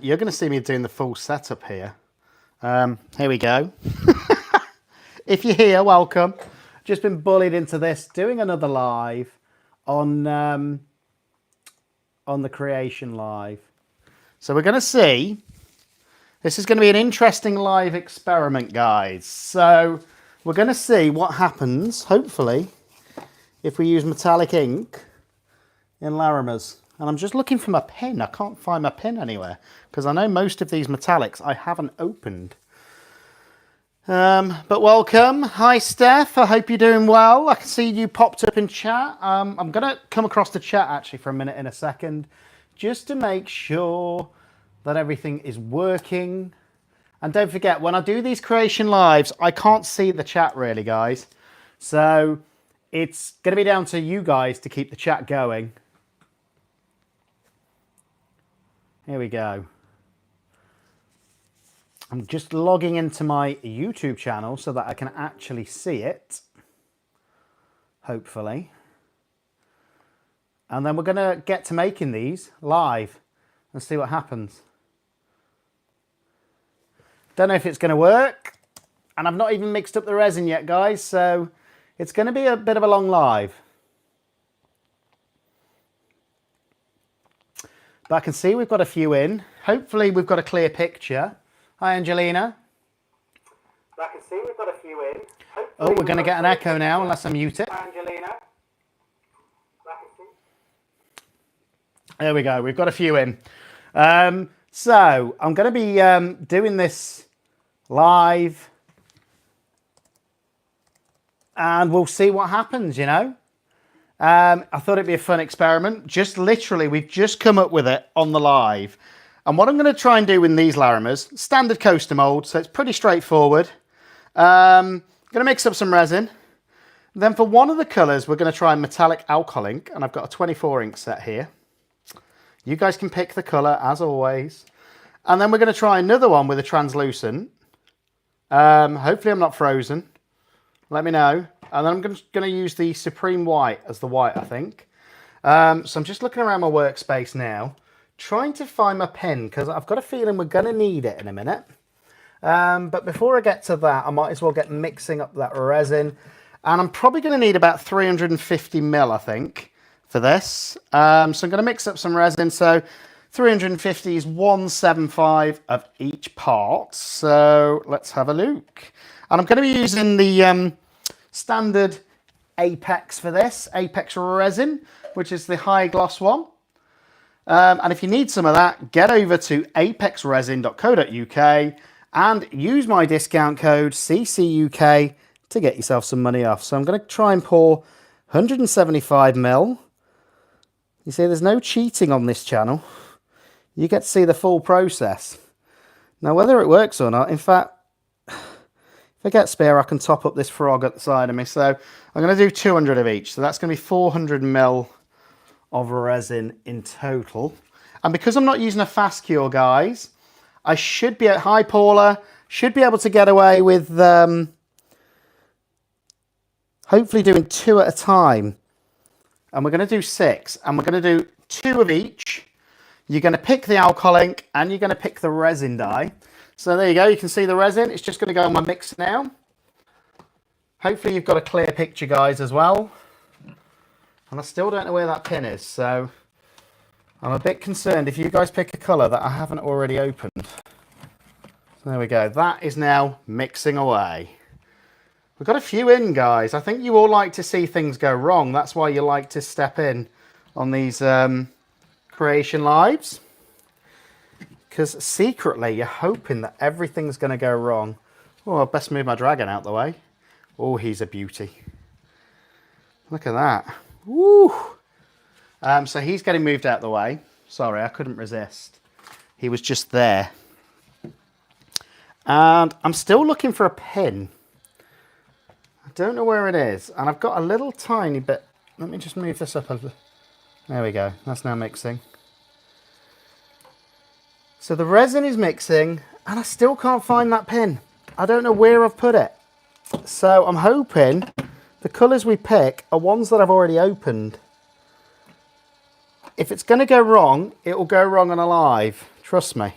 You're going to see me doing the full setup here. Here we go. If you're here, welcome. Just been bullied into this, doing another live on the Creation Live. So we're going to see, this is going to be an interesting live experiment, guys. So we're going to see what happens, hopefully, if we use metallic ink in Larimers. And I'm just looking for my pen. I can't find my pen anywhere because I know most of these metallics I haven't opened. But welcome. Hi, Steph. I hope you're doing well. I can see you popped up in chat. I'm going to come across the chat actually for a minute in a second just to make sure that everything is working. And don't forget, when I do these creation lives, I can't see the chat really, guys. So it's going to be down to you guys to keep the chat going. Here we go. I'm just logging into my YouTube channel so that I can actually see it. Hopefully. And then we're going to get to making these live and see what happens. Don't know if it's going to work. And I've not even mixed up the resin yet, guys. So it's going to be a bit of a long live. But I can see we've got a few in. Hopefully we've got a clear picture. Hi, Angelina. But I can see we've got a few in. Hopefully we're going to get an echo now unless I mute it. Hi, Angelina. There we go. We've got a few in. So I'm going to be doing this live. And we'll see what happens, you know. I thought it'd be a fun experiment. Just literally, we've just come up with it on the live. And what I'm going to try and do in these Larimers, standard coaster mold, so it's pretty straightforward. Going to mix up some resin. Then for one of the colours, we're going to try metallic alcohol ink, and I've got a 24 ink set here. You guys can pick the colour, as always. And then we're going to try another one with a translucent. Hopefully I'm not frozen. Let me know. And then I'm going to use the Supreme White as the white, I think. So I'm just looking around my workspace now, trying to find my pen, because I've got a feeling we're going to need it in a minute. But before I get to that, I might as well get mixing up that resin. And I'm probably going to need about 350 ml, I think, for this. So I'm going to mix up some resin. So 350 is 175 of each part. So let's have a look. And I'm going to be using the standard Apex for this, Apex resin, which is the high gloss one. And if you need some of that, get over to apexresin.co.uk and use my discount code CCUK to get yourself some money off. So I'm going to try and pour 175 ml. You see, there's no cheating on this channel. You get to see the full process. Now, whether it works or not, in fact, if I get spare, I can top up this frog at the side of me. So I'm going to do 200 of each. So that's going to be 400 ml of resin in total. And because I'm not using a fast cure, guys, I should be at Hi Paula, should be able to get away with hopefully doing 2 at a time. And we're going to do 6. And we're going to do 2 of each. You're going to pick the alcohol ink and you're going to pick the resin dye. So there you go, you can see the resin. It's just going to go on my mixer now. Hopefully you've got a clear picture, guys, as well. And I still don't know where that pin is, so I'm a bit concerned if you guys pick a colour that I haven't already opened. So there we go, that is now mixing away. We've got a few in, guys. I think you all like to see things go wrong. That's why you like to step in on these creation lives. Because secretly, you're hoping that everything's going to go wrong. Oh, I best move my dragon out the way. Oh, he's a beauty. Look at that. Woo! So he's getting moved out the way. Sorry, I couldn't resist. He was just there. And I'm still looking for a pin. I don't know where it is. And I've got a little tiny bit. Let me just move this up. There we go. That's now mixing. So the resin is mixing, and I still can't find that pin. I don't know where I've put it. So I'm hoping the colours we pick are ones that I've already opened. If it's going to go wrong, it will go wrong on a live. Trust me.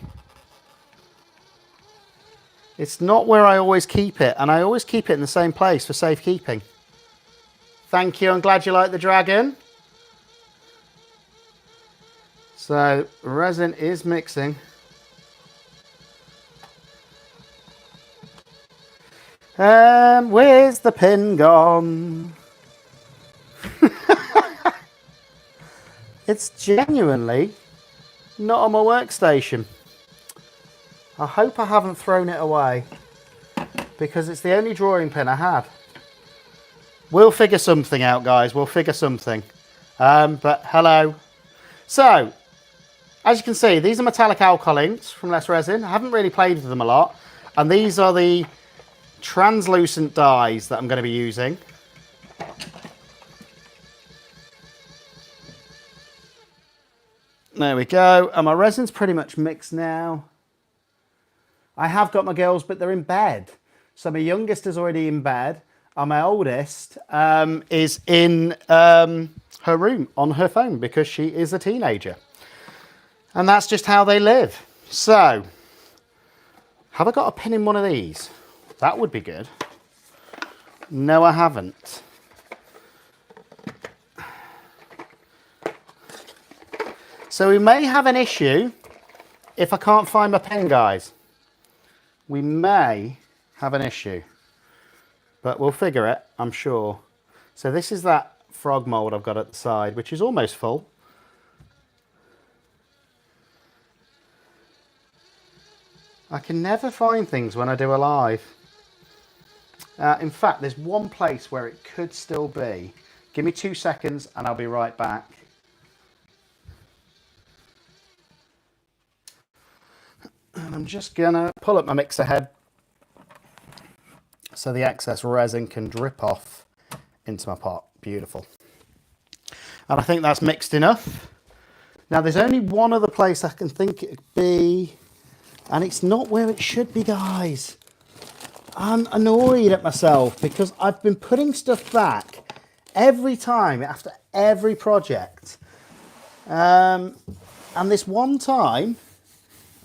It's not where I always keep it, and I always keep it in the same place for safekeeping. Thank you, I'm glad you like the dragon. So, resin is mixing. Where's the pin gone? It's genuinely not on my workstation. I hope I haven't thrown it away, because it's the only drawing pin I had. We'll figure something out, guys. We'll figure something. But hello. So, as you can see, these are metallic alcohol inks from Less Resin. I haven't really played with them a lot. And these are the translucent dyes that I'm going to be using. There we go. And my resin's pretty much mixed now. I have got my girls, but they're in bed. So my youngest is already in bed. And my oldest is in her room on her phone because she is a teenager. And that's just how they live. So, have I got a pin in one of these? That would be good. No, I haven't. So we may have an issue if I can't find my pen, guys. We may have an issue, but we'll figure it, I'm sure. So this is that frog mold I've got at the side, which is almost full. I can never find things when I do a live. In fact, there's one place where it could still be. Give me 2 seconds and I'll be right back. And I'm just gonna pull up my mixer head so the excess resin can drip off into my pot. Beautiful. And I think that's mixed enough. Now there's only one other place I can think it would be, and it's not where it should be, guys. I'm annoyed at myself because I've been putting stuff back every time after every project. And this one time,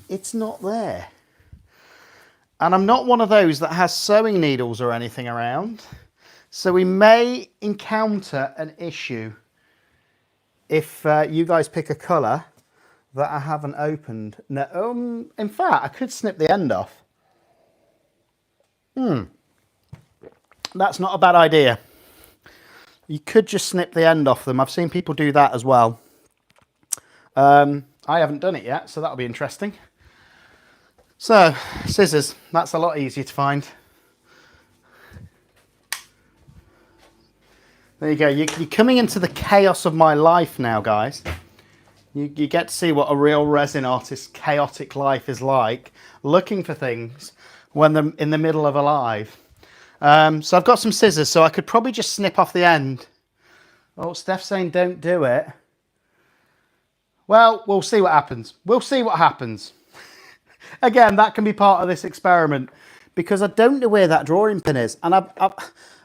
it's not there. And I'm not one of those that has sewing needles or anything around. So we may encounter an issue if you guys pick a colour that I haven't opened. No, in fact, I could snip the end off. That's not a bad idea. You could just snip the end off them. I've seen people do that as well. I haven't done it yet, so that'll be interesting. So, scissors, that's a lot easier to find. There you go, you're coming into the chaos of my life now, guys. You get to see what a real resin artist's chaotic life is like, looking for things when they're in the middle of a live. So I've got some scissors, so I could probably just snip off the end. Oh, Steph's saying don't do it. Well, we'll see what happens. We'll see what happens. Again, that can be part of this experiment because I don't know where that drawing pin is. And I'm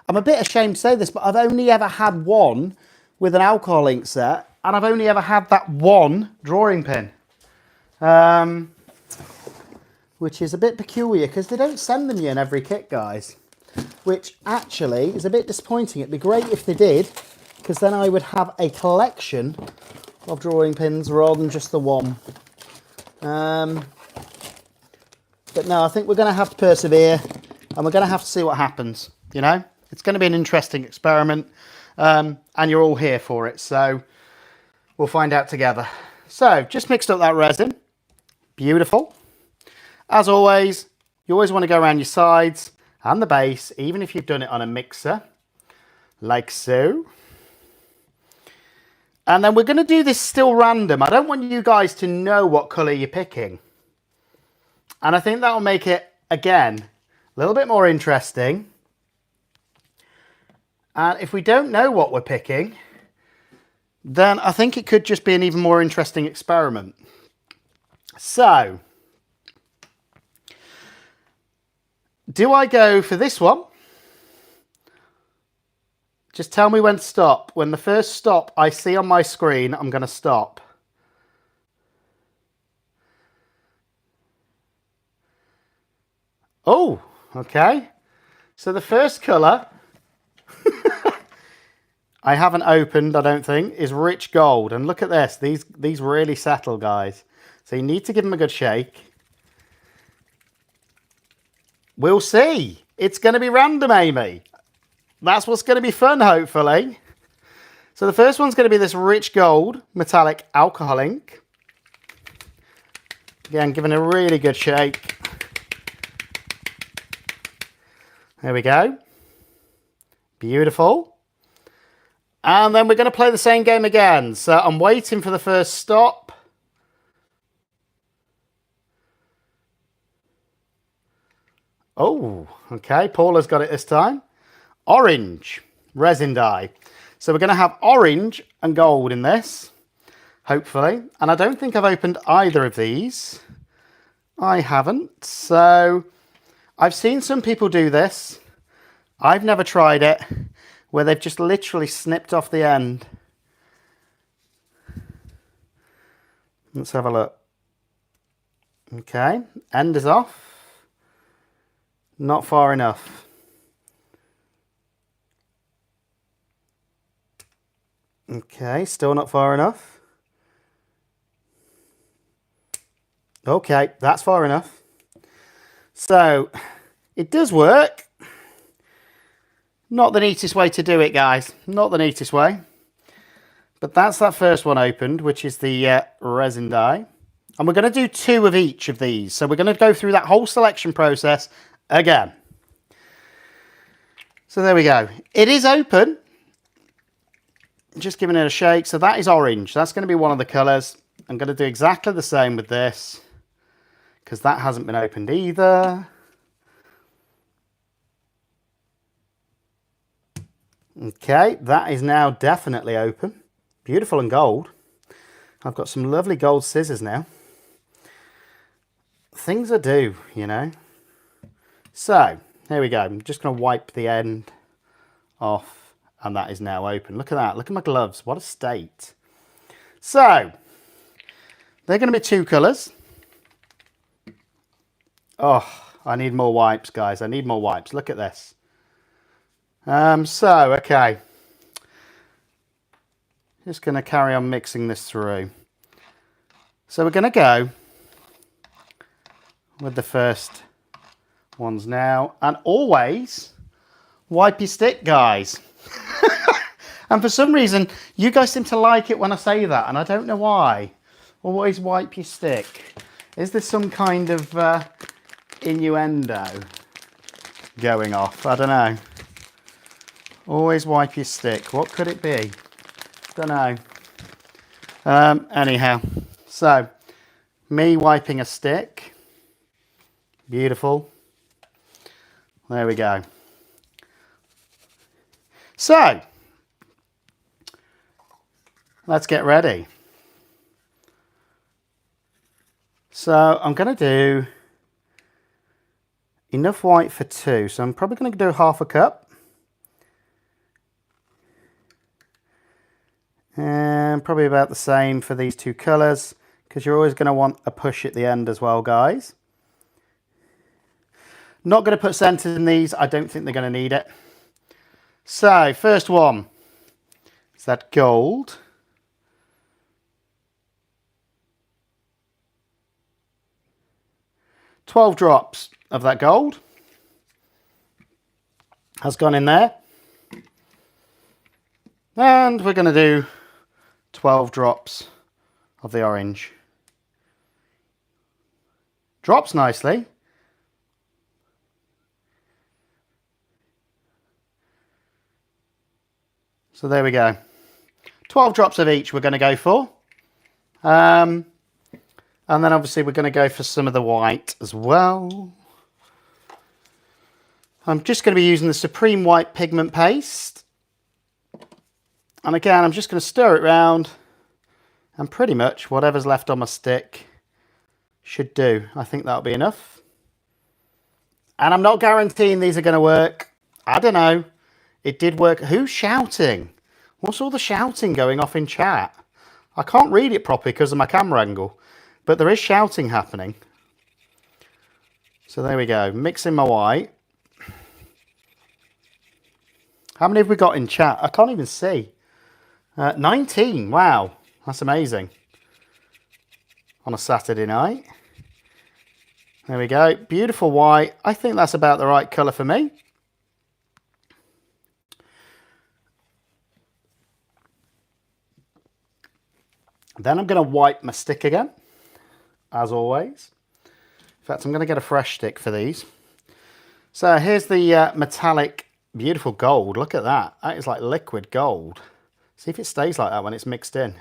a bit ashamed to say this, but I've only ever had one with an alcohol ink set, and I've only ever had that one drawing pin. Which is a bit peculiar because they don't send them you in every kit, guys. Which actually is a bit disappointing. It'd be great if they did, because then I would have a collection of drawing pins rather than just the one. But no, I think we're going to have to persevere, and we're going to have to see what happens, you know? It's going to be an interesting experiment, and you're all here for it, so we'll find out together. So, just mixed up that resin. Beautiful. As always, you always want to go around your sides and the base, even if you've done it on a mixer, like so. And then we're going to do this still random. I don't want you guys to know what colour you're picking. And I think that'll make it, again, a little bit more interesting. And if we don't know what we're picking, then I think it could just be an even more interesting experiment. So, do I go for this one? Just tell me when to stop. When the first stop I see on my screen, I'm going to stop. Oh, okay. So the first colour I haven't opened, I don't think, is rich gold. And look at this. These really settle, guys. So you need to give them a good shake. We'll see. It's going to be random, Amy. That's what's going to be fun, hopefully. So the first one's going to be this rich gold metallic alcohol ink. Again, giving a really good shake. There we go. Beautiful. And then we're going to play the same game again. So I'm waiting for the first stop. Oh, okay. Paula's got it this time. Orange resin dye. So we're going to have orange and gold in this, hopefully. And I don't think I've opened either of these. I haven't. So I've seen some people do this. I've never tried it, where they've just literally snipped off the end. Let's have a look. Okay, end is off. Not far enough. Okay, still not far enough. Okay, that's far enough. So, it does work. Not the neatest way to do it, guys. Not the neatest way. But that's that first one opened, which is the resin dye. And we're going to do 2 of each of these. So we're going to go through that whole selection process again. So there we go. It is open. Just giving it a shake. So that is orange. That's going to be one of the colours. I'm going to do exactly the same with this, because that hasn't been opened either. Okay, that is now definitely open. Beautiful and gold. I've got some lovely gold scissors now. Things I do, you know. So, here we go. I'm just going to wipe the end off, and that is now open. Look at that. Look at my gloves. What a state. So, they're going to be 2 colours. Oh, I need more wipes, guys. I need more wipes. Look at this. Okay. Just going to carry on mixing this through. So we're going to go with the first ones now. And always wipe your stick, guys. And for some reason, you guys seem to like it when I say that, and I don't know why. Always wipe your stick. Is there some kind of innuendo going off? I don't know. Always wipe your stick. What could it be? Don't know. Anyhow, so me wiping a stick. Beautiful. There we go. So let's get ready. So I'm going to do enough white for 2. So I'm probably going to do half a cup. And probably about the same for these 2 colours, because you're always going to want a push at the end as well, guys. Not going to put centres in these. I don't think they're going to need it. So, first one is that gold. $12 drops of that gold has gone in there. And we're going to do 12 drops of the orange. Drops nicely. So there we go. 12 drops of each we're going to go for. And then obviously we're going to go for some of the white as well. I'm just going to be using the Supreme White Pigment Paste. And again, I'm just going to stir it round, and pretty much whatever's left on my stick should do. I think that'll be enough. And I'm not guaranteeing these are going to work. I don't know. It did work. Who's shouting? What's all the shouting going off in chat? I can't read it properly because of my camera angle, but there is shouting happening. So there we go, mixing my white. How many have we got in chat? I can't even see. 19, wow, that's amazing. On a Saturday night. There we go, beautiful white. I think that's about the right colour for me. Then I'm going to wipe my stick again, as always. In fact, I'm going to get a fresh stick for these. So here's the metallic, beautiful gold. Look at that. That is like liquid gold. See if it stays like that when it's mixed in.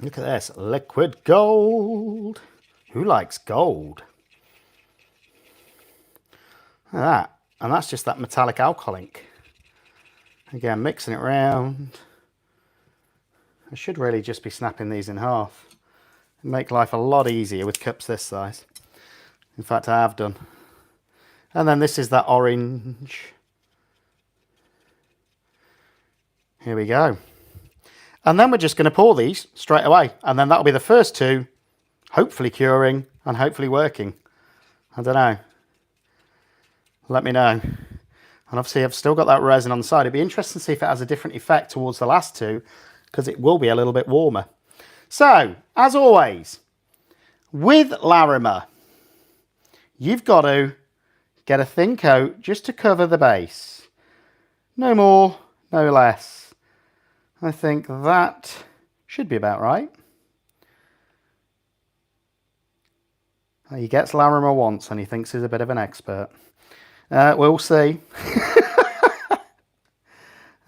Look at this, liquid gold. Who likes gold? Look at that. And that's just that metallic alcohol ink. Again, mixing it around. I should really just be snapping these in half. It'd make life a lot easier with cups this size. In fact, I have done. And then this is that orange. Here we go. And then we're just going to pour these straight away. And then that'll be the first two, hopefully curing and hopefully working. I don't know. Let me know. And obviously I've still got that resin on the side. It'd be interesting to see if it has a different effect towards the last two, because it will be a little bit warmer. So, as always, with Latimer, you've got to get a thin coat just to cover the base. No more, no less. I think that should be about right. He gets Latimer once and he thinks he's a bit of an expert. We'll see.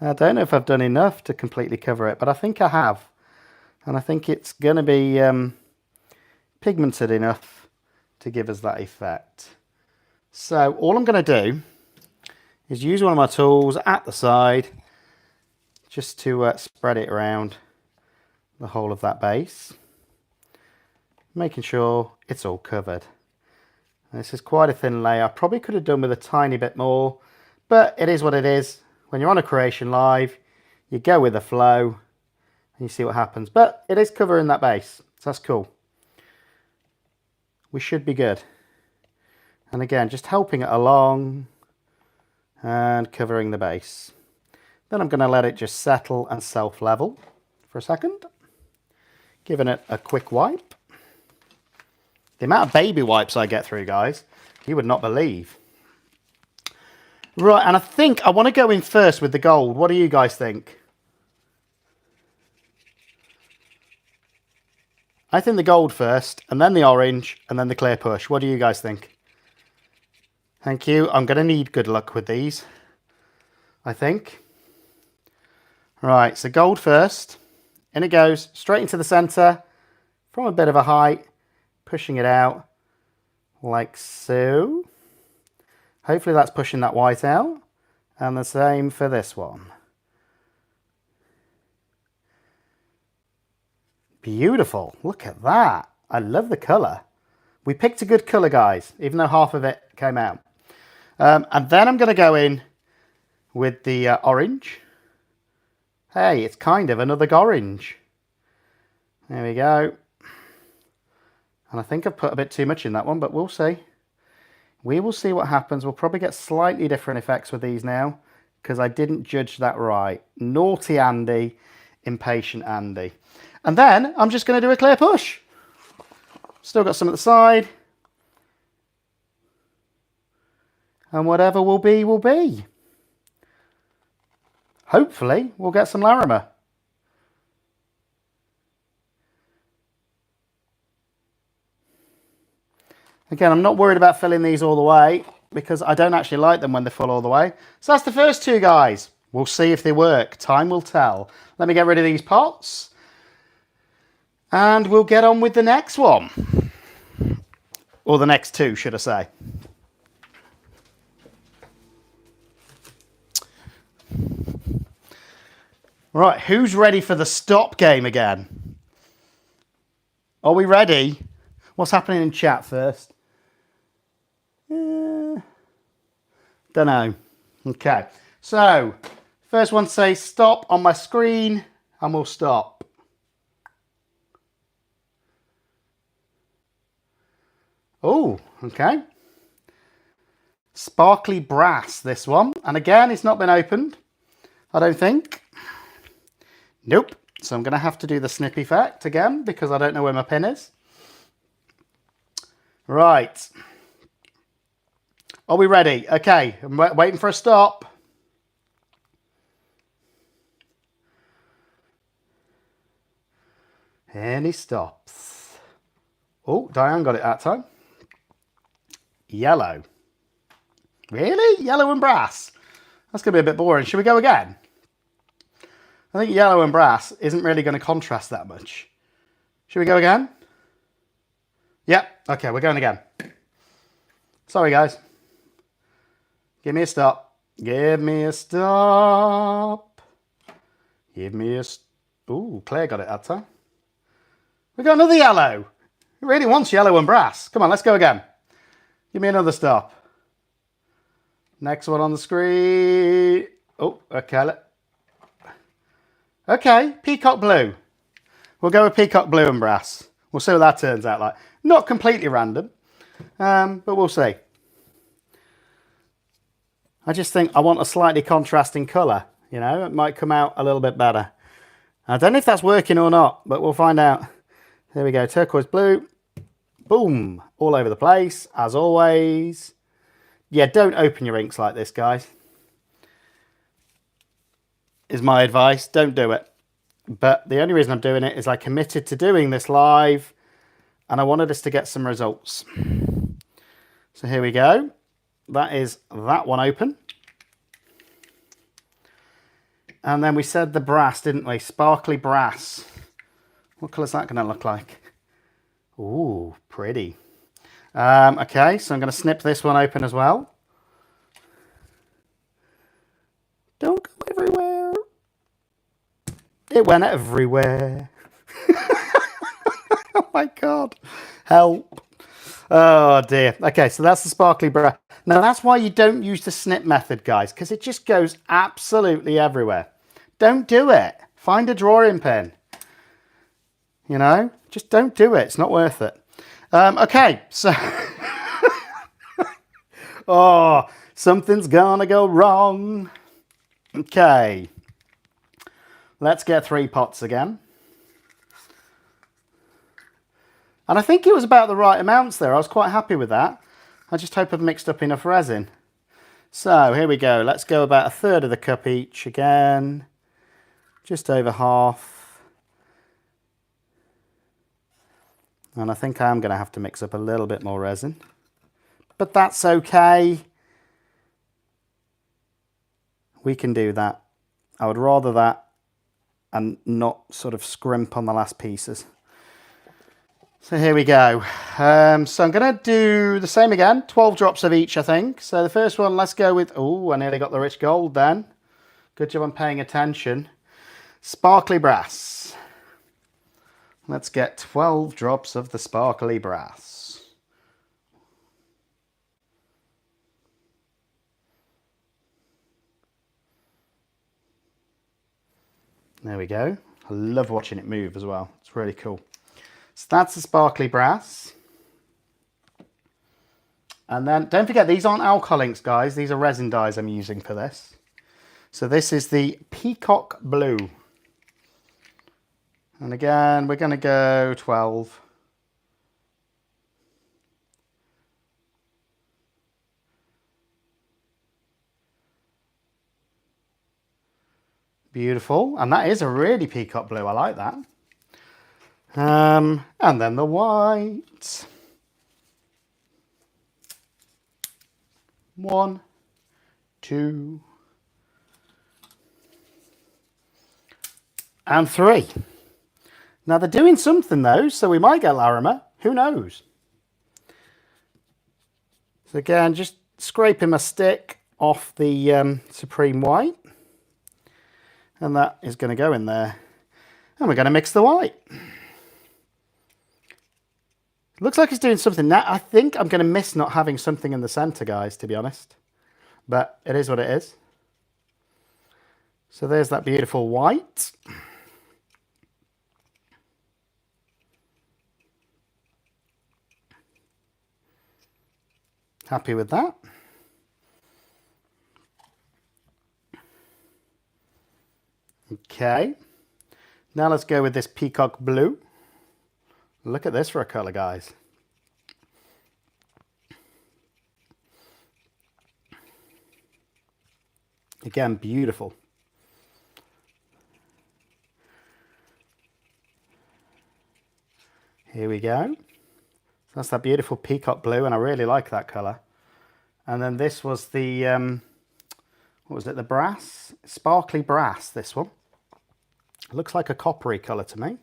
I don't know if I've done enough to completely cover it, but I think I have. And I think it's going to be pigmented enough to give us that effect. So all I'm going to do is use one of my tools at the side just to spread it around the whole of that base, making sure it's all covered. This is quite a thin layer. I probably could have done with a tiny bit more, but it is what it is. When you're on a creation live, you go with the flow and you see what happens. But it is covering that base, so that's cool. We should be good. And again, just helping it along and covering the base. Then I'm going to let it just settle and self-level for a second. Giving it a quick wipe. The amount of baby wipes I get through, guys, you would not believe. Right, and I think I want to go in first with the gold. What do you guys think? I think the gold first, and then the orange, and then the clear push. What do you guys think? Thank you. I'm going to need good luck with these, I think. Right, so gold first. In it goes, straight into the centre, from a bit of a height. Pushing it out like so. Hopefully that's pushing that white out. And the same for this one. Beautiful. Look at that. I love the colour. We picked a good colour, guys, even though half of it came out. And then I'm going to go in with the orange. Hey, it's kind of another orange. There we go. And I think I've put a bit too much in that one, but we'll see. We will see what happens. We'll probably get slightly different effects with these now, because I didn't judge that right. Naughty Andy, impatient Andy. And then I'm just going to do a clear push. Still got some at the side. And whatever will be, will be. Hopefully, we'll get some Latimer. Again, I'm not worried about filling these all the way because I don't actually like them when they're full all the way. So that's the first two, guys. We'll see if they work. Time will tell. Let me get rid of these pots. And we'll get on with the next one. Or the next two, should I say. Right, who's ready for the stop game again? Are we ready? What's happening in chat first? Don't know. Okay, so first one say stop on my screen and we'll stop. Oh, okay. Sparkly brass, this one. And again, it's not been opened, I don't think. Nope. So I'm going to have to do the snip effect again because I don't know where my pin is. Right. Are we ready? Okay, I'm waiting for a stop. And he stops. Oh, Diane got it that time. Yellow. Really? Yellow and brass? That's going to be a bit boring. Should we go again? I think yellow and brass isn't really going to contrast that much. Should we go again? Yep. Okay, we're going again. Sorry, guys. Give me a stop. Give me a stop. Give me a... Ooh, Claire got it that time. We got another yellow. It really wants yellow and brass. Come on, let's go again. Give me another stop. Next one on the screen. Oh, okay. Okay, peacock blue. We'll go with peacock blue and brass. We'll see what that turns out like. Not completely random, but we'll see. I just think I want a slightly contrasting colour. You know, it might come out a little bit better. I don't know if that's working or not, but we'll find out. There we go, turquoise blue. Boom, all over the place, as always. Yeah, don't open your inks like this, guys. Is my advice. Don't do it. But the only reason I'm doing it is I committed to doing this live and I wanted us to get some results. So here we go. That is that one open. And then we said the brass, didn't we? Sparkly brass. What colour is that going to look like? Ooh, pretty. Okay, so I'm going to snip this one open as well. Don't go everywhere. It went everywhere. Oh my God. Help. Oh dear. Okay, so that's the sparkly brass. Now that's why you don't use the snip method, guys, because it just goes absolutely everywhere. Don't do it. Find a drawing pin. You know, just don't do it. It's not worth it. Okay, so... oh, something's gonna go wrong. Okay. Let's get 3 pots again. And I think it was about the right amounts there. I was quite happy with that. I just hope I've mixed up enough resin. So here we go. Let's go about 1/3 of the cup each again. Just over half. And I think I am going to have to mix up a little bit more resin. But that's okay. We can do that. I would rather that and not sort of scrimp on the last pieces. So here we go. So I'm going to do the same again. 12 drops of each, I think. So the first one, let's go with... Oh, I nearly got the rich gold then. Good job on paying attention. Sparkly brass. Let's get 12 drops of the sparkly brass. There we go. I love watching it move as well. It's really cool. So that's the sparkly brass. And then don't forget, these aren't alcohol inks, guys. These are resin dyes I'm using for this. So this is the peacock blue. And again, we're going to go 12. Beautiful. And that is a really peacock blue. I like that. And then the white. 1, 2, and 3. Now they're doing something though, so we might get Latimer. Who knows? So again, just scraping my stick off the Supreme White. And that is going to go in there. And we're going to mix the white. Looks like it's doing something. Now, I think I'm going to miss not having something in the center, guys, to be honest. But it is what it is. So there's that beautiful white. Happy with that. Okay. Now let's go with this peacock blue. Look at this for a colour, guys. Again, beautiful. Here we go. That's that beautiful peacock blue, and I really like that colour. And then this was the, what was it, the brass? Sparkly brass, this one. It looks like a coppery colour to me.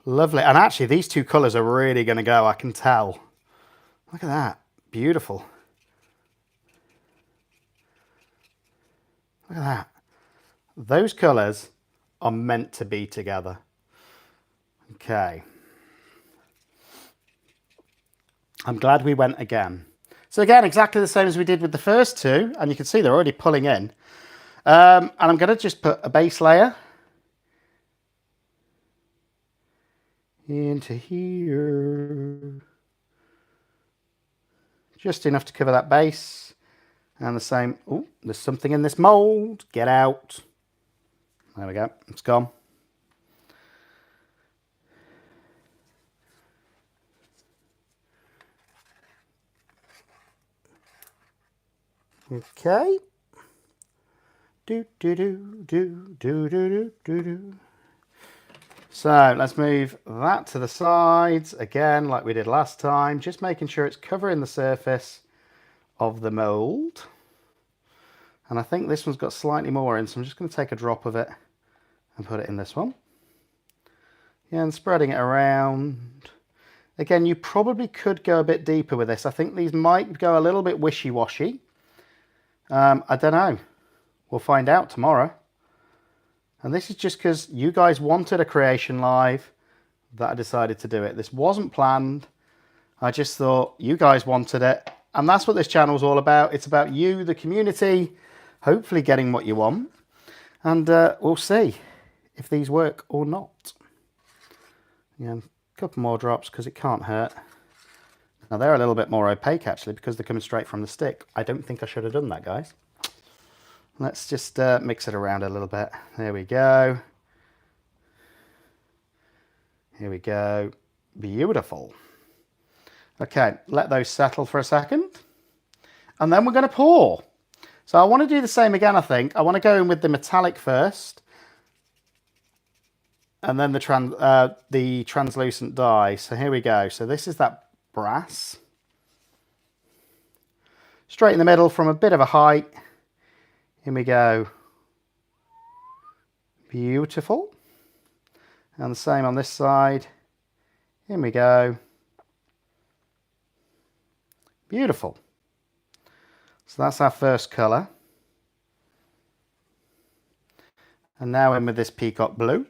Lovely. And actually, these two colours are really going to go, I can tell. Look at that. Beautiful. Look at that. Those colours are meant to be together. Okay. I'm glad we went again. So again, exactly the same as we did with the first two, and you can see they're already pulling in. And I'm going to just put a base layer into here. Just enough to cover that base. And the same, oh, there's something in this mould. Get out. There we go, it's gone. Okay. So let's move that to the sides again, like we did last time, just making sure it's covering the surface of the mould. And I think this one's got slightly more in, so I'm just going to take a drop of it and put it in this one. Yeah, and spreading it around. Again, you probably could go a bit deeper with this. I think these might go a little bit wishy-washy. I don't know. We'll find out tomorrow. And this is just because you guys wanted a creation live that I decided to do it. This wasn't planned. I just thought you guys wanted it. And that's what this channel is all about. It's about you, the community, hopefully getting what you want. And we'll see if these work or not. Yeah, a couple more drops because it can't hurt. Now they're a little bit more opaque actually because they're coming straight from the stick. I don't think I should have done that, guys. Let's just mix it around a little bit. There we go. Here we go. Beautiful. Okay, let those settle for a second. And then we're going to pour. So I want to do the same again, I think. I want to go in with the metallic first. And then the translucent dye. So here we go. So this is that brass. Straight in the middle from a bit of a height. Here we go. Beautiful. And the same on this side. Here we go. Beautiful. So that's our first colour. And now in with this peacock blue.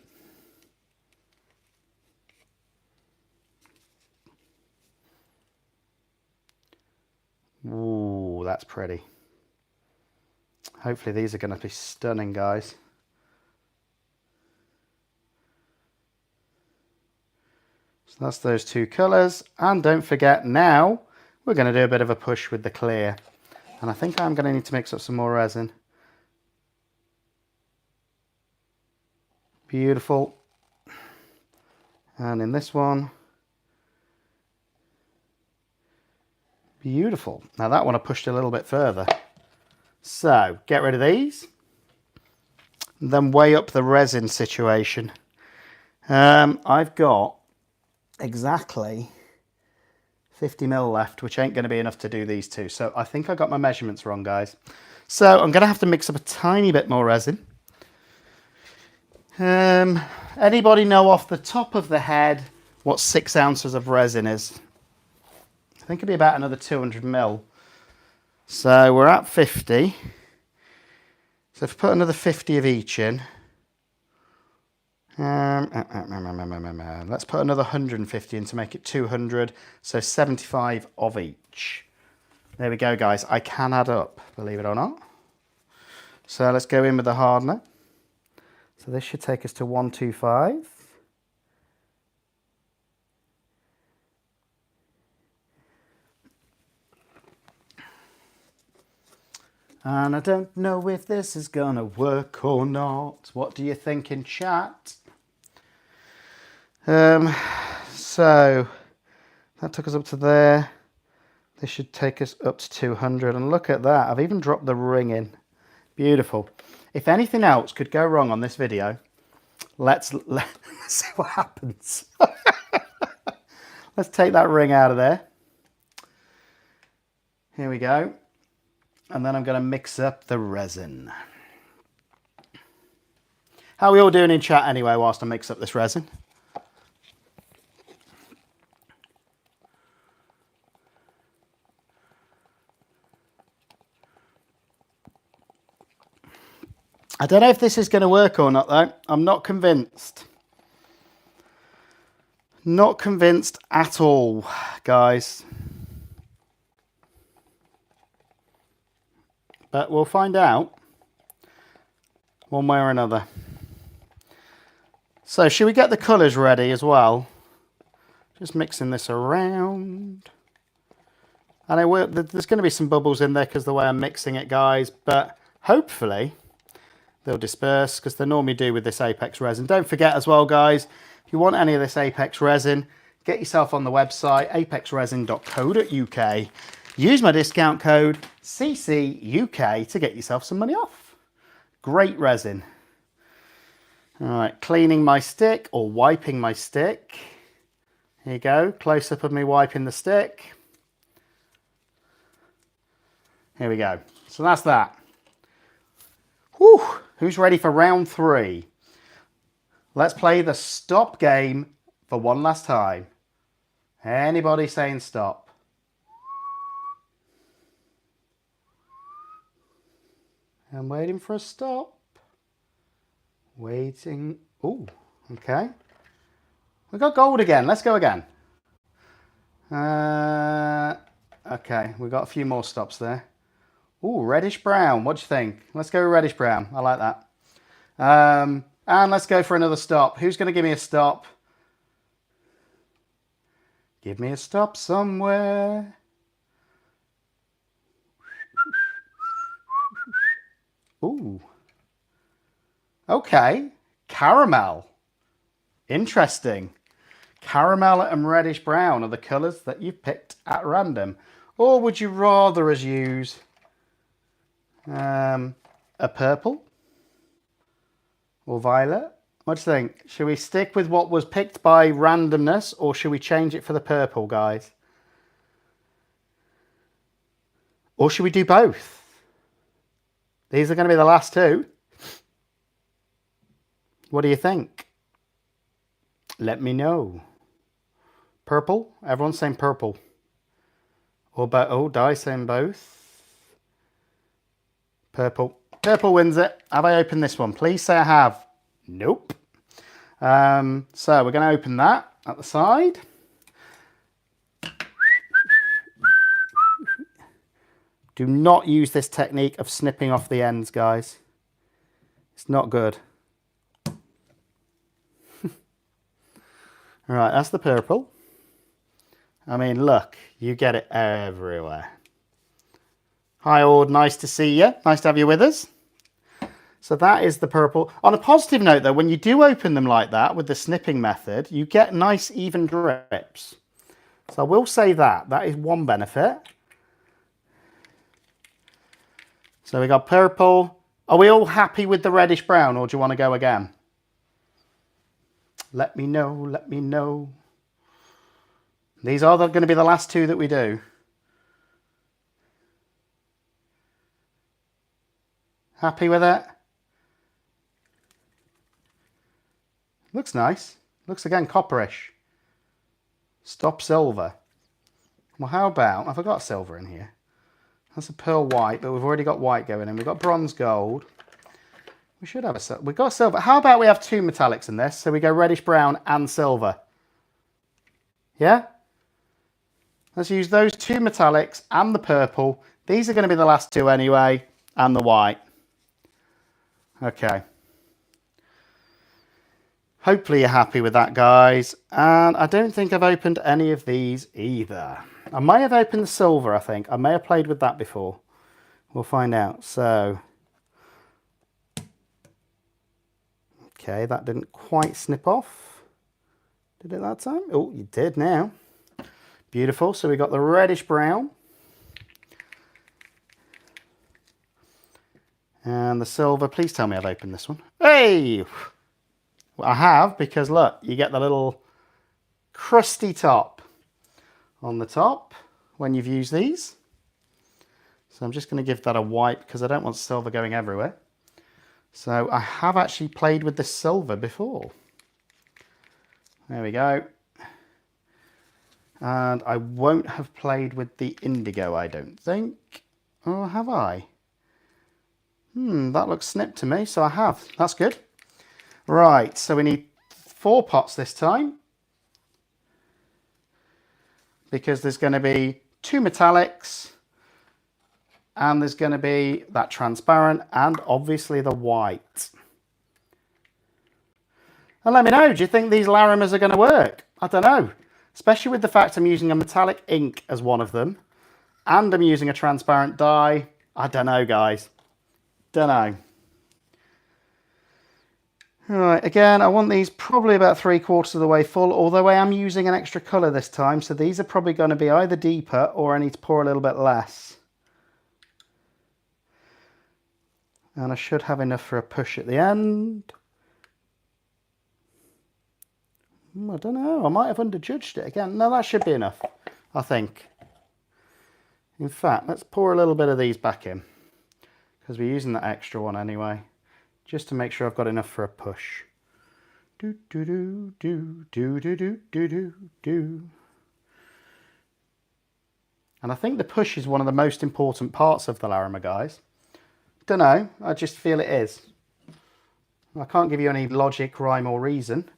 Ooh, that's pretty. Hopefully these are going to be stunning, guys. So that's those two colours. And don't forget, now we're going to do a bit of a push with the clear. And I think I'm going to need to mix up some more resin. Beautiful. And in this one, beautiful. Now that one I pushed a little bit further. So get rid of these. And then weigh up the resin situation. I've got exactly 50 ml left, which ain't going to be enough to do these two. So I think I got my measurements wrong, guys. So I'm going to have to mix up a tiny bit more resin. Anybody know off the top of the head what 6 ounces of resin is? I think it'd be about another 200 ml. So we're at 50. So if we put another 50 of each in. Let's put another 150 in to make it 200. So 75 of each. There we go, guys. I can add up, believe it or not. So let's go in with the hardener. So this should take us to 125. And I don't know if this is gonna work or not. What do you think in chat? So that took us up to there. This should take us up to 200. And look at that. I've even dropped the ring in. Beautiful. If anything else could go wrong on this video, let's see what happens. Let's take that ring out of there. Here we go. And then I'm going to mix up the resin. How are we all doing in chat anyway whilst I mix up this resin? I don't know if this is going to work or not though. I'm not convinced. Not convinced at all, guys. But we'll find out one way or another. So should we get the colours ready as well? Just mixing this around. And there's going to be some bubbles in there because of the way I'm mixing it, guys. But hopefully they'll disperse because they normally do with this Apex resin. Don't forget as well, guys, if you want any of this Apex resin, get yourself on the website, apexresin.co.uk. Use my discount code CCUK to get yourself some money off. Great resin. All right, cleaning my stick or wiping my stick. Here you go, close up of me wiping the stick. Here we go. So that's that. Whew. Who's ready for round 3? Let's play the stop game for one last time. Anybody saying stop? I'm waiting for a stop. Waiting. Oh, okay. We got gold again. Let's go again. Okay, we got a few more stops there. Ooh, reddish brown. What do you think? Let's go reddish brown. I like that. And let's go for another stop. Who's going to give me a stop? Give me a stop somewhere. Ooh. Okay. Caramel. Interesting. Caramel and reddish brown are the colours that you've picked at random. Or would you rather us use a purple or violet? What do you think? Should we stick with what was picked by randomness or should we change it for the purple, guys? Or should we do both? These are going to be the last two. What do you think? Let me know. Purple? Everyone's saying purple. Or oh, Di saying both. Purple. Purple wins it. Have I opened this one? Please say I have. Nope. So we're going to open that at the side. Do not use this technique of snipping off the ends, guys. It's not good. All right, that's the purple. I mean, look, you get it everywhere. Hi, Ord, nice to see you. Nice to have you with us. So that is the purple. On a positive note, though, when you do open them like that with the snipping method, you get nice, even drips. So I will say that. That is one benefit. So we got purple. Are we all happy with the reddish brown, or do you want to go again? Let me know, let me know. These are going to be the last two that we do. Happy with it? Looks nice. Looks again copperish. Stop silver. Well, how about, have I got silver in here? That's a pearl white, but we've already got white going in. We've got bronze gold. We should have a, we've got silver. How about we have two metallics in this? So we go reddish brown and silver. Yeah? Let's use those two metallics and the purple. These are going to be the last two anyway, and the white. Okay. Hopefully you're happy with that, guys. And I don't think I've opened any of these either. I may have opened the silver, I think. I may have played with that before. We'll find out. So, okay, that didn't quite snip off. Did it that time? Oh, you did now. Beautiful. So we got the reddish brown. And the silver. Please tell me I've opened this one. Hey! Well, I have, because look, you get the little crusty top on the top when you've used these. So I'm just going to give that a wipe because I don't want silver going everywhere. So I have actually played with this silver before. There we go. And I won't have played with the indigo, I don't think. Or have I? That looks snipped to me, so I have. That's good. Right, so we need 4 pots this time. Because there's going to be 2 metallics. And there's going to be that transparent and obviously the white. And let me know, do you think these Larimers are going to work? I don't know. Especially with the fact I'm using a metallic ink as one of them. And I'm using a transparent dye. I don't know, guys. Don't know. Right, again, I want these probably about 3/4 of the way full, although I am using an extra colour this time. So these are probably going to be either deeper or I need to pour a little bit less. And I should have enough for a push at the end. I don't know, I might have underjudged it again. No, that should be enough, I think. In fact, let's pour a little bit of these back in, because we're using that extra one anyway, just to make sure I've got enough for a push. Do do do do do do do do do do. And I think the push is one of the most important parts of the Larimer, guys. Don't know, I just feel it is. I can't give you any logic, rhyme or reason.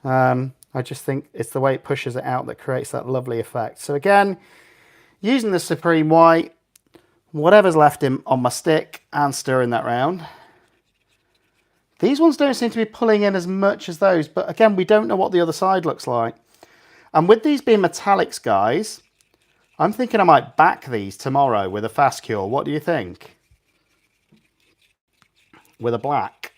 I just think it's the way it pushes it out that creates that lovely effect. So again, using the Supreme White, whatever's left on my stick and stirring that round. These ones don't seem to be pulling in as much as those, but again, we don't know what the other side looks like. And with these being metallics, guys, I'm thinking I might back these tomorrow with a fast cure. What do you think? With a black.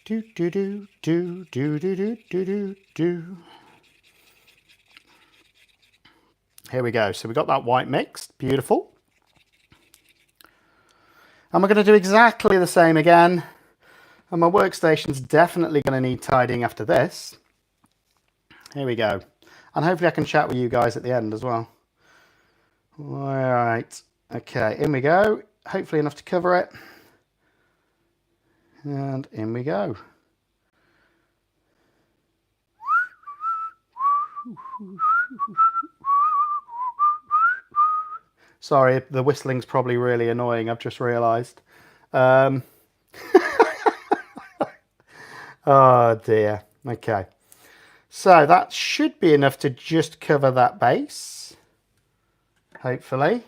Do do do do do do do do do do. Here we go. So we got that white mixed. Beautiful. And we're going to do exactly the same again. And my workstation's definitely going to need tidying after this. Here we go. And hopefully I can chat with you guys at the end as well. All right. Okay, in we go. Hopefully enough to cover it. And in we go. Sorry, the whistling's probably really annoying, I've just realised. Oh dear. Okay. So that should be enough to just cover that base. Hopefully.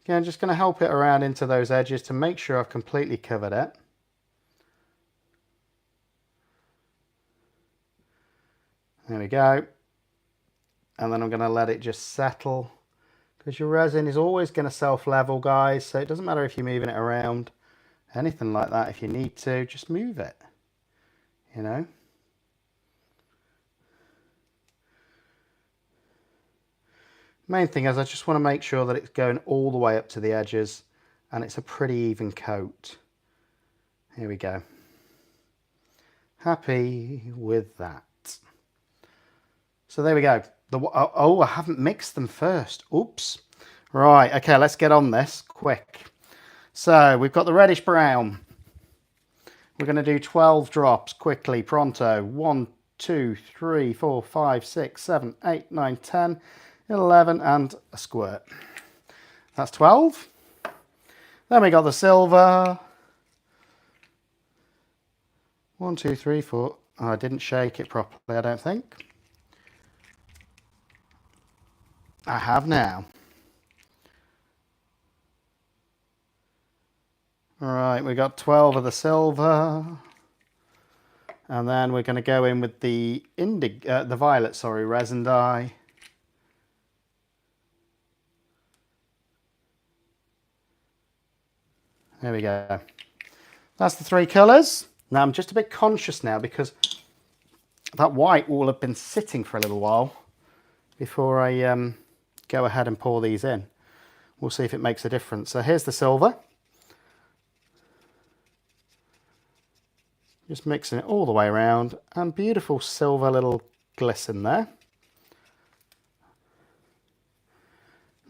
Again, just going to help it around into those edges to make sure I've completely covered it. There we go. And then I'm going to let it just settle, because your resin is always going to self-level, guys, so it doesn't matter if you're moving it around, anything like that. If you need to, just move it, you know. Main thing is I just want to make sure that it's going all the way up to the edges and it's a pretty even coat. Here we go. Happy with that. So there we go. Oh, I haven't mixed them first. Oops. Right, okay, let's get on this quick. So we've got the reddish brown. We're going to do 12 drops quickly, pronto. 1, 2, 3, 4, 5, 6, 7, 8, 9, 10, 11, and a squirt. That's 12. Then we got the silver. 1, 2, 3, 4. Oh, I didn't shake it properly, I don't think. I have now. All right, we got 12 of the silver. And then we're going to go in with the violet, resin dye. There we go. That's the 3 colours. Now I'm just a bit conscious now because that white will have been sitting for a little while before I go ahead and pour these in. We'll see if it makes a difference. So here's the silver. Just mixing it all the way around, and beautiful silver little glisten there.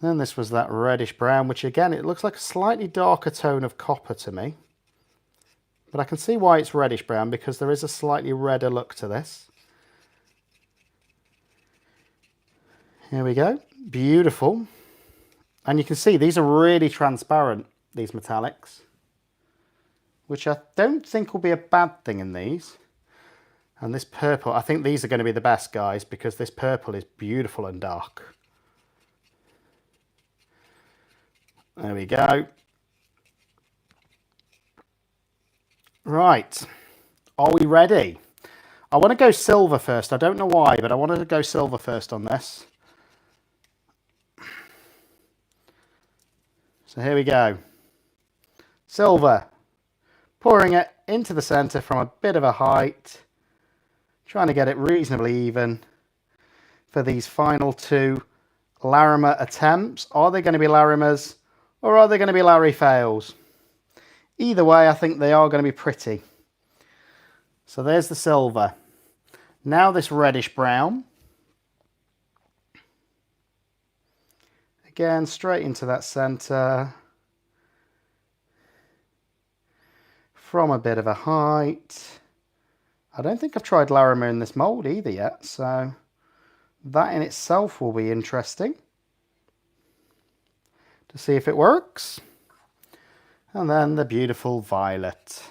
Then this was that reddish brown, which again, it looks like a slightly darker tone of copper to me. But I can see why it's reddish brown, because there is a slightly redder look to this. Here we go, beautiful. And you can see these are really transparent, these metallics, which I don't think will be a bad thing in these. And this purple, I think these are going to be the best, guys, because this purple is beautiful and dark. There we go. Right, are we ready? I want to go silver first. I don't know why, but I wanted to go silver first on this. So here we go. Silver. Pouring it into the centre from a bit of a height. Trying to get it reasonably even for these final 2 Latimer attempts. Are they going to be Latimers or are they going to be Larry fails? Either way, I think they are going to be pretty. So there's the silver. Now this reddish brown. Again, straight into that centre. From a bit of a height. I don't think I've tried Latimer in this mould either yet, so that in itself will be interesting to see if it works. And then the beautiful violet.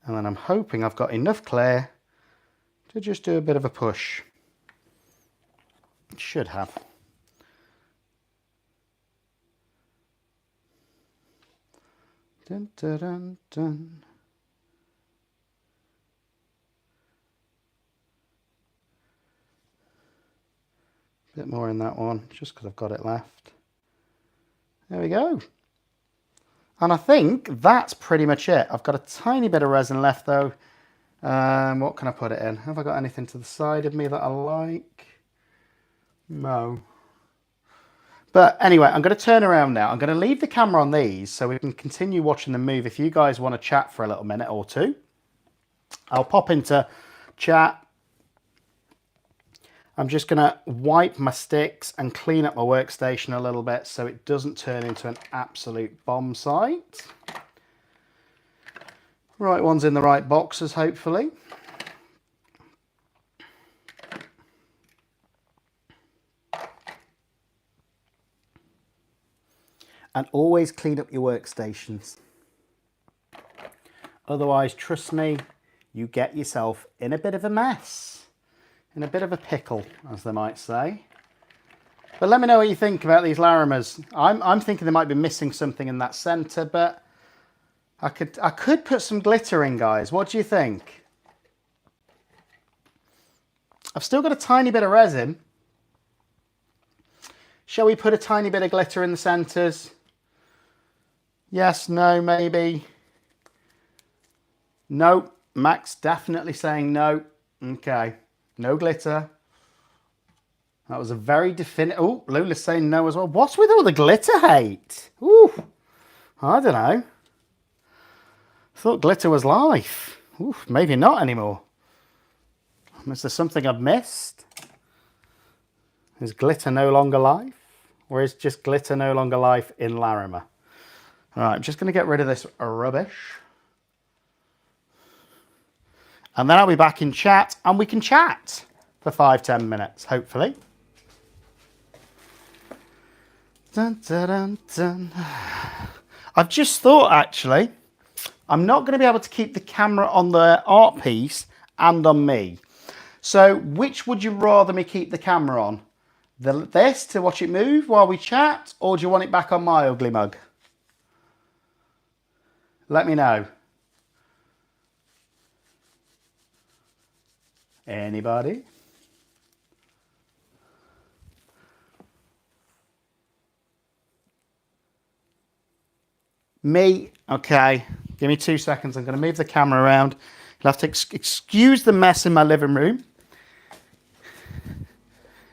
And then I'm hoping I've got enough clear to just do a bit of a push. It should have. Dun, dun, dun, dun. Bit more in that one, just because I've got it left. There we go. And I think that's pretty much it. I've got a tiny bit of resin left though. What can I put it in? Have I got anything to the side of me that I like? No. But anyway, I'm going to turn around now. I'm going to leave the camera on these so we can continue watching them move. If you guys want to chat for a little minute or two, I'll pop into chat. I'm just going to wipe my sticks and clean up my workstation a little bit so it doesn't turn into an absolute bomb site. Right one's in the right boxes, hopefully. And always clean up your workstations. Otherwise, trust me, you get yourself in a bit of a mess. In a bit of a pickle, as they might say. But let me know what you think about these Latimers. I'm thinking they might be missing something in that centre, but I could put some glitter in, guys. What do you think? I've still got a tiny bit of resin. Shall we put a tiny bit of glitter in the centres? Yes, no, maybe. No, Max definitely saying no. Okay, no glitter. That was a very definite. Oh, Lula's saying no as well. What's with all the glitter hate? Ooh, I don't know. I thought glitter was life. Ooh, maybe not anymore. Is there something I've missed? Is glitter no longer life? Or is just glitter no longer life in Latimer? All right, I'm just going to get rid of this rubbish. And then I'll be back in chat, and we can chat for 5-10 minutes, hopefully. Dun, dun, dun, dun. I've just thought, actually, I'm not going to be able to keep the camera on the art piece and on me. So which would you rather me keep the camera on? This to watch it move while we chat, or do you want it back on my ugly mug? Let me know. Anybody? Me? Okay. Give me 2 seconds. I'm going to move the camera around. You'll have to excuse the mess in my living room.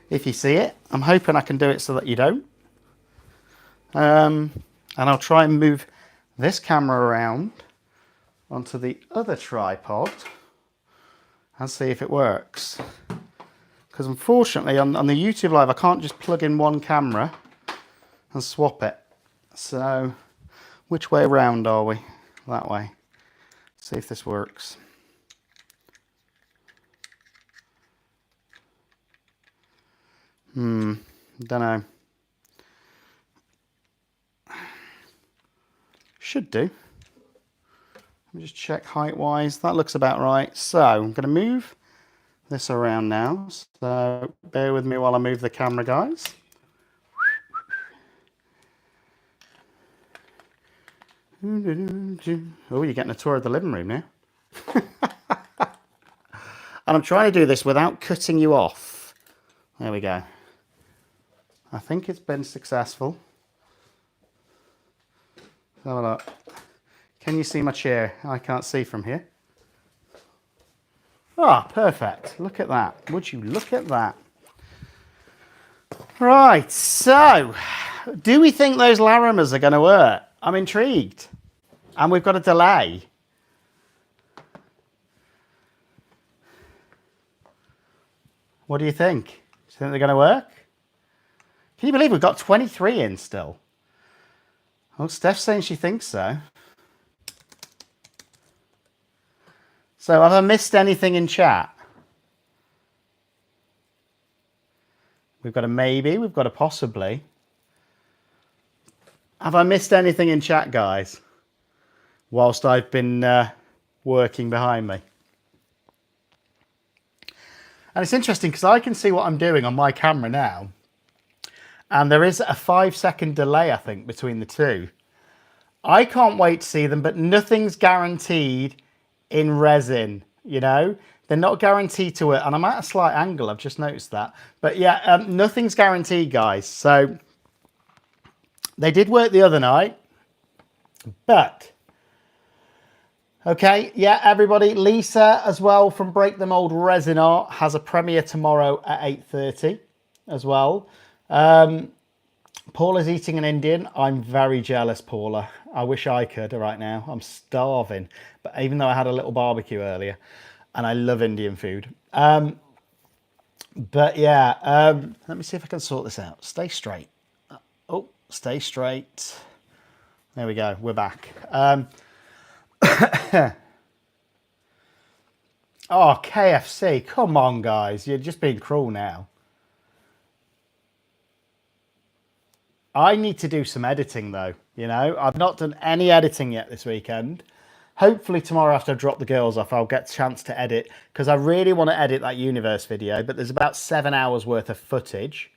If you see it. I'm hoping I can do it so that you don't. And I'll try and move this camera around onto the other tripod and see if it works. Because unfortunately on the YouTube Live I can't just plug in one camera and swap it. So which way around are we? That way. See if this works. Don't know. Should do. Let me just check height wise. That looks about right. So I'm going to move this around now. So bear with me while I move the camera, guys. Oh, you're getting a tour of the living room now. And I'm trying to do this without cutting you off. There we go. I think it's been successful. Have a look. Can you see my chair? I can't see from here. Ah, perfect. Look at that. Would you look at that? Right, so do we think those Larimers are going to work? I'm intrigued. And we've got a delay. What do you think? Do you think they're going to work? Can you believe we've got 23 in still? Oh, Steph's saying she thinks so. So have I missed anything in chat? We've got a maybe, we've got a possibly. Have I missed anything in chat, guys? Whilst I've been working behind me. And it's interesting because I can see what I'm doing on my camera now. And there is a 5-second delay, I think, between the two. I can't wait to see them, but nothing's guaranteed in resin, you know? They're not guaranteed to it. And I'm at a slight angle, I've just noticed that. But yeah, nothing's guaranteed, guys. So they did work the other night. But, okay, yeah, everybody. Lisa, as well, from Break the Mold Resin Art, has a premiere tomorrow at 8:30 as well. Paula's eating an Indian. I'm very jealous, Paula. I wish I could right now. I'm starving. But even though I had a little barbecue earlier, and I love Indian food. But yeah, let me see if I can sort this out. Stay straight. Oh, stay straight. There we go. We're back. Oh, KFC. Come on, guys. You're just being cruel now. I need to do some editing though, you know. I've not done any editing yet this weekend. Hopefully tomorrow after I drop the girls off, I'll get a chance to edit because I really want to edit that universe video, but there's about 7 hours worth of footage.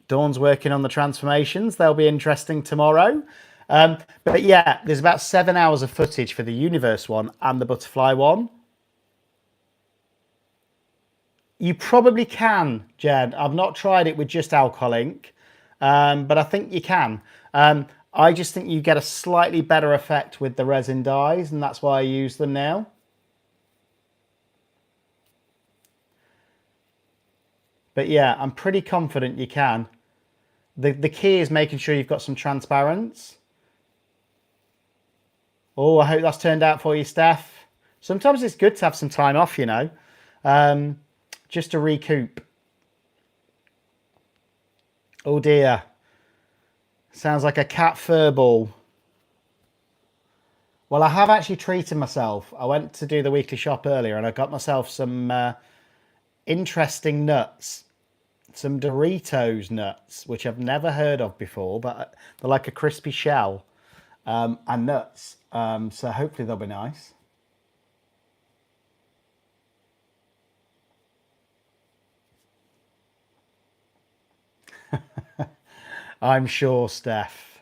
Dawn's working on the transformations. They'll be interesting tomorrow. But yeah, there's about 7 hours of footage for the universe one and the butterfly one. You probably can, Jen. I've not tried it with just alcohol ink, but I think you can. I just think you get a slightly better effect with the resin dyes, and that's why I use them now. But yeah, I'm pretty confident you can. The key is making sure you've got some transparents. Oh, I hope that's turned out for you, Steph. Sometimes it's good to have some time off, you know. Just to recoup. Oh dear. Sounds like a cat fur ball. Well, I have actually treated myself. I went to do the weekly shop earlier and I got myself some interesting nuts. Some Doritos nuts, which I've never heard of before, but they're like a crispy shell and nuts. So hopefully they'll be nice. I'm sure, Steph.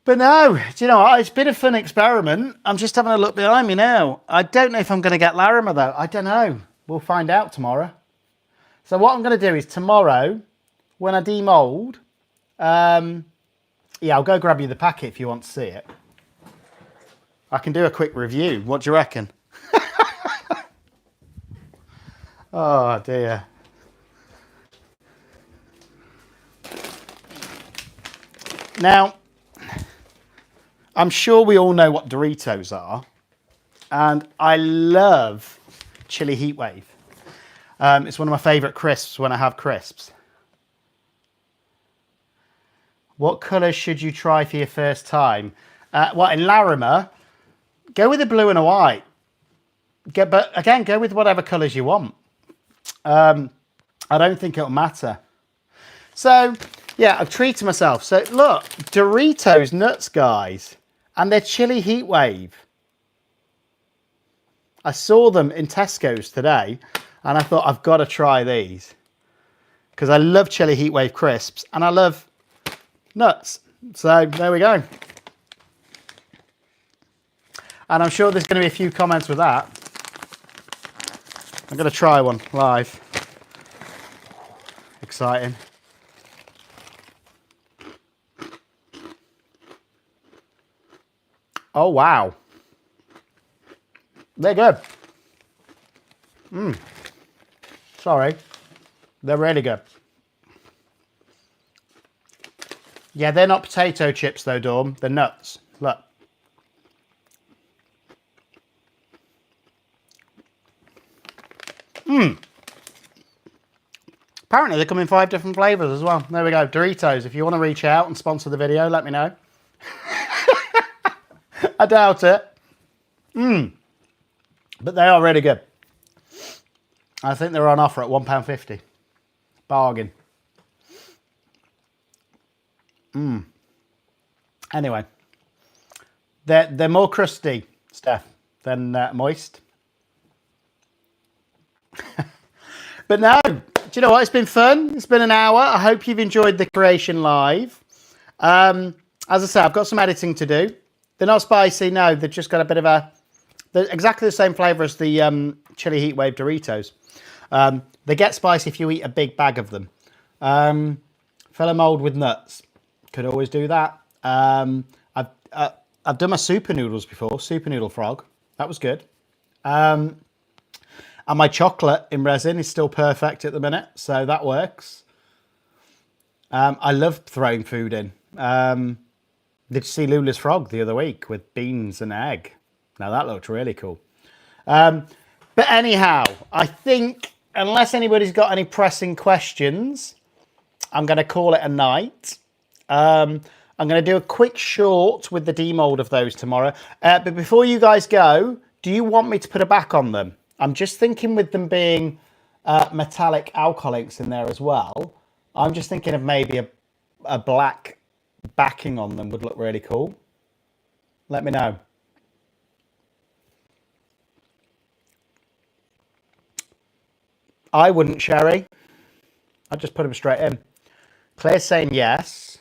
But no, do you know what? It's been a fun experiment. I'm just having a look behind me now. I don't know if I'm going to get Latimer though. I don't know. We'll find out tomorrow. So what I'm going to do is tomorrow, when I demold, yeah, I'll go grab you the packet if you want to see it. I can do a quick review. What do you reckon? Oh dear. Now, I'm sure we all know what Doritos are, and I love Chili Heatwave. It's one of my favourite crisps when I have crisps. What colours should you try for your first time? Well, in Latimer, go with a blue and a white. But again, go with whatever colours you want. I don't think it'll matter. So, yeah, I've treated myself. So, look, Doritos nuts, guys. And they're Chili Heatwave. I saw them in Tesco's today, and I thought, I've got to try these. Because I love Chili Heatwave crisps, and I love nuts. So, there we go. And I'm sure there's going to be a few comments with that. I'm going to try one live. Exciting. Oh, wow. They're good. Sorry. They're really good. Yeah, they're not potato chips though, Dawn. They're nuts. Look. Apparently they come in 5 different flavours as well. There we go. Doritos, if you want to reach out and sponsor the video, let me know. I doubt it. But they are really good. I think they're on offer at £1.50. Bargain. Anyway. They're more crusty, Steph, than moist. But no, do you know what? It's been fun. It's been an hour. I hope you've enjoyed the creation live. As I say, I've got some editing to do. They're not spicy, no. They've just got a bit of a... They're exactly the same flavour as the Chili Heatwave Doritos. They get spicy if you eat a big bag of them. Fill a mould with nuts. Could always do that. I've done my super noodles before. Super noodle frog. That was good. And my chocolate in resin is still perfect at the minute, so that works. I love throwing food in. Did you see Lula's frog the other week with beans and egg? Now that looked really cool. But anyhow, I think unless anybody's got any pressing questions, I'm going to call it a night. I'm going to do a quick short with the demold of those tomorrow. But before you guys go, do you want me to put a back on them? I'm just thinking with them being metallic alcohol inks in there as well. I'm just thinking of maybe a black backing on them would look really cool. Let me know. I wouldn't, Sherry. I'd just put them straight in. Claire's saying yes.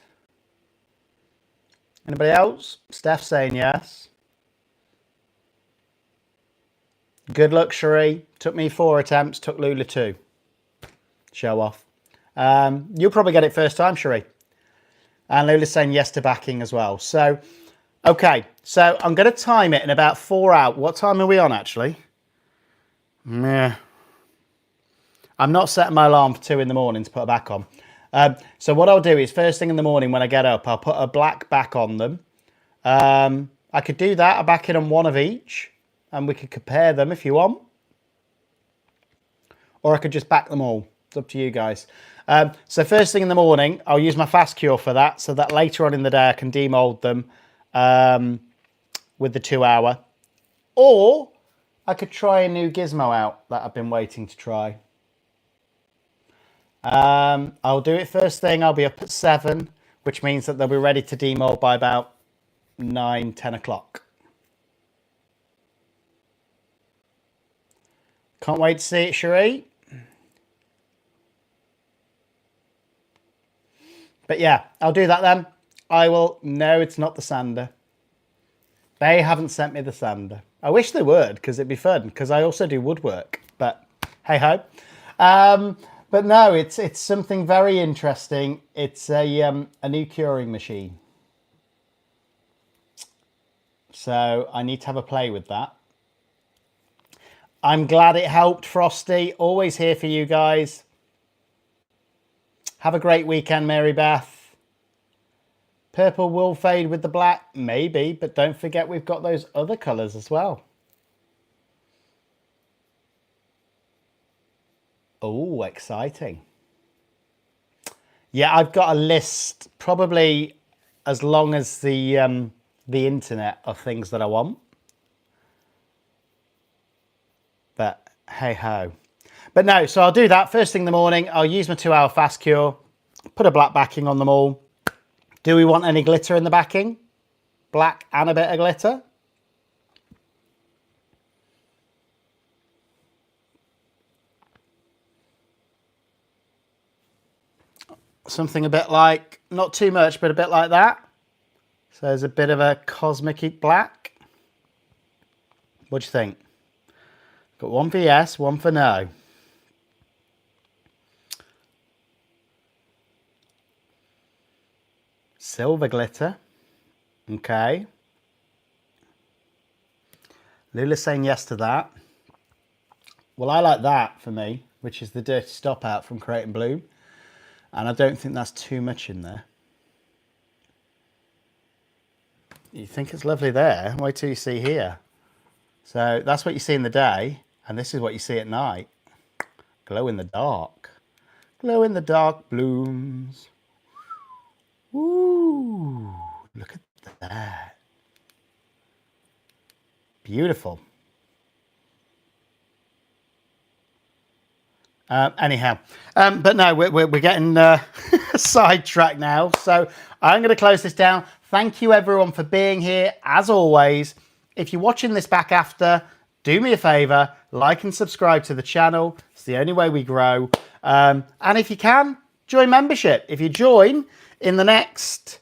Anybody else? Steph's saying yes. Good luck, Cherie. Took me 4 attempts, took Lula 2. Show off. You'll probably get it first time, Cherie. And Lula's saying yes to backing as well. So, okay. So I'm going to time it in about 4 hours. What time are we on, actually? Meh. I'm not setting my alarm for 2 in the morning to put a back on. So what I'll do is first thing in the morning when I get up, I'll put a black back on them. I could do that. I'll back in on 1 of each. And we could compare them if you want. Or I could just back them all. It's up to you guys. So first thing in the morning, I'll use my fast cure for that. So that later on in the day, I can demold them with the 2 hour. Or I could try a new gizmo out that I've been waiting to try. I'll do it first thing. I'll be up at 7, which means that they'll be ready to demold by about 9, 10 o'clock. Can't wait to see it, Cherie. But yeah, I'll do that then. I will. No, it's not the sander. They haven't sent me the sander. I wish they would, because it'd be fun, because I also do woodwork. But hey ho. But no, it's something very interesting. It's a new curing machine. So I need to have a play with that. I'm glad it helped, Frosty. Always here for you guys. Have a great weekend, Mary Beth. Purple will fade with the black, maybe, but don't forget we've got those other colours as well. Oh, exciting. Yeah, I've got a list, probably as long as the internet, of things that I want. But hey ho. But no, so I'll do that first thing in the morning. I'll use my 2-hour fast cure, put a black backing on them all. Do we want any glitter in the backing? Black and a bit of glitter? Something a bit like, not too much, but a bit like that. So there's a bit of a cosmic black. What do you think? Got one for yes, one for no. Silver glitter. Okay. Lula's saying yes to that. Well, I like that for me, which is the Dirty Stop Out from Create and Bloom. And I don't think that's too much in there. You think it's lovely there? Wait till you see here. So that's what you see in the day, and this is what you see at night. Glow in the dark. Glow in the dark blooms. Ooh, look at that. Beautiful. Anyhow, but no, we're getting sidetracked now. So I'm going to close this down. Thank you everyone for being here. As always, if you're watching this back after, do me a favor, like and subscribe to the channel. It's the only way we grow. And if you can, join membership. If you join in the next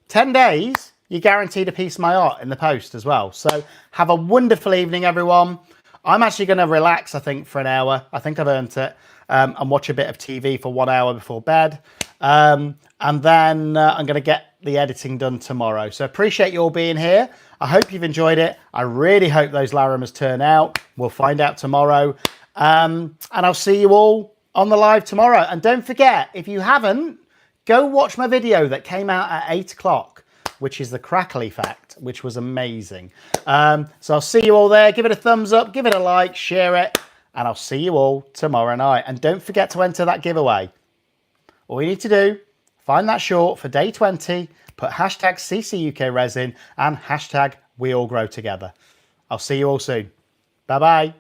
10 days, you're guaranteed a piece of my art in the post as well. So have a wonderful evening, everyone. I'm actually going to relax, I think, for an hour. I think I've earned it. And watch a bit of TV for 1 hour before bed. And then I'm going to get the editing done tomorrow. So appreciate you all being here. I hope you've enjoyed it. I really hope those Larimers turn out. We'll find out tomorrow. And I'll see you all on the live tomorrow. And don't forget, if you haven't, go watch my video that came out at 8 o'clock, which is the crackle effect, which was amazing. So I'll see you all there. Give it a thumbs up, give it a like, share it, and I'll see you all tomorrow night. And don't forget to enter that giveaway. All you need to do, find that short for day 20, put hashtag CCUK Resin and hashtag We All Grow Together. I'll see you all soon. Bye-bye.